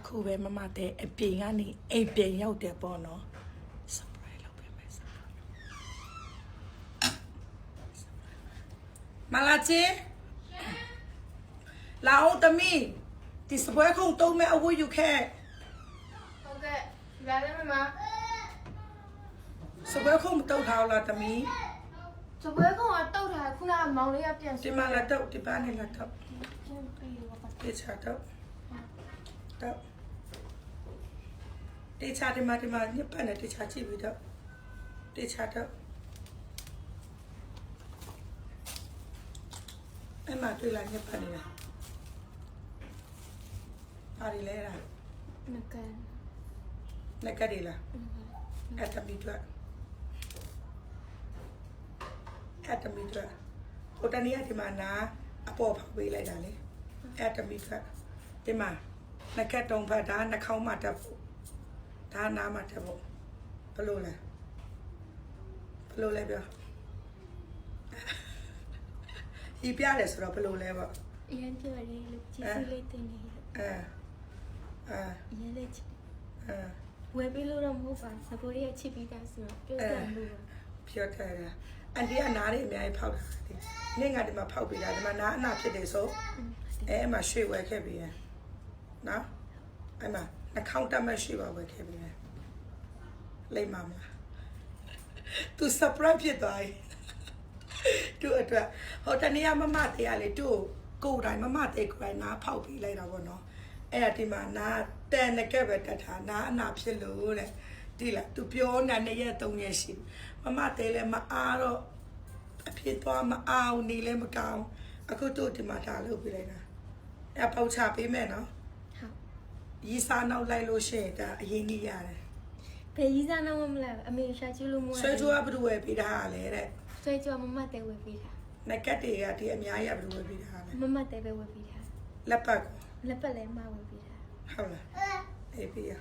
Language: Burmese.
အခုပဲမမတဲ့အပြင်ကနေအိမ်ပြင်ရောက်တယ်ပေါ့နော် surprise လုပ်ပေးမယ် မလာချေလာအောင်သမီးဒီစပွဲခုံတုံးမဲ့အဝတ်ယူခဲ့ ဟုတ်ကဲ့လာတယ်မမ စပွဲခုံမတုတ်ထားလားသမီး စပွဲကောင်ကတုတ်ထားခုနကမောင်လေးကပြန် ဒီမှာလာတော့ဒီပါနေလာတော့ ပြန်ပြီးတော့ပါ တေချာတော့တေချာဒီမှာညစ်ပတ်နေတေချာကြည့်ပြီးတော့တေချာတော့အဲ့မှာတွေ့လာညစ်ပတ်နေတာပါရီလဲလား နကန် လက်ကလေးလားအဲ့တမီတော့အဲ့တမီတော့ဟိုတနေ့ကဒီမှာနာအပေါ်ဖောက်ပေးလိုက်တာလေအဲ့တမီတော့ဒီမှာလက်ကတုံဖတ်ဒါနှာခေါင်းမှာတက်ဖို့ဒါနားမှာတက်ဖို့ဘလို့လဲပြောဒီပြတယ်ဆိုတော့ဘလို့လဲပေါ့ အရင်ပြောတယ်လို့ကျေးဇူးလေးတင်နေတယ်အရင်လေးချစ်ဝယ်ပြီးလို့တော့မဟုတ်ပါစပိုးရဲ့ချစ်ပြီးသားဆိုတော့ပြောတယ်လို့ ပြောတယ်အန်တီကနားလေးအများကြီးဖောက်တာဒီနေ့ငါဒီမှာဖောက်ပေးတာဒီမှာနားအနာဖြစ်တယ်ဆိုအဲ့မှာရွှေဝယ်ခဲ့ပြီးရနော်အဲ့မှာနှာခေါင်းတက်မဲ့ရွှေပါဝယ်ခဲ့ပြီးရလိမ့်ပါမလားသူ surprise ဖြစ်သွားပြီသူအတွက်ဟိုတနေ့ကမမတရားလေသူ့ကိုယ်တိုင်မမတဲ့ကိုယ်တိုင်နားဖောက်ပြီးလိုက်တာပေါ့နော်အဲ့ဒါဒီမှာနားတန်ငကက်ပဲတက်ထားနားအနာဖြစ်လို့တဲ့ဒီလားသူပြောနေ2ရက်3ရက်ရှိမမတဲ့လည်းမအားတော့အဖြစ်သွားမအောင်နေလည်းမကောင်းအခုတို့ဒီမှာဒါလုပ်ပြလိုက်တာအဲ့ပေါချပေးမယ်နော်ဟုတ်ရီစာနောက်လိုက်လို့ရှိရင်ဒါအရင်ကြီးရတယ် ဘယ်ကြီးစားတော့မလဲအမေရှာကျူးလို့မဟုတ် ဆွဲကြိုးကဘယ်သူဝယ်ပေးတာလဲတဲ့ ဆွဲကြွမမတဲ့ဝယ်ပေးတာ ငကက်တွေကဒီအများကြီးကဘယ်သူဝယ်ပေးတာလဲ မမတဲ့ပဲဝယ်ပေးတာ လက်ပတ်ကို လက်ပတ်လည်းမဝယ်ပေးတာ ဟုတ်လားအေးပြရ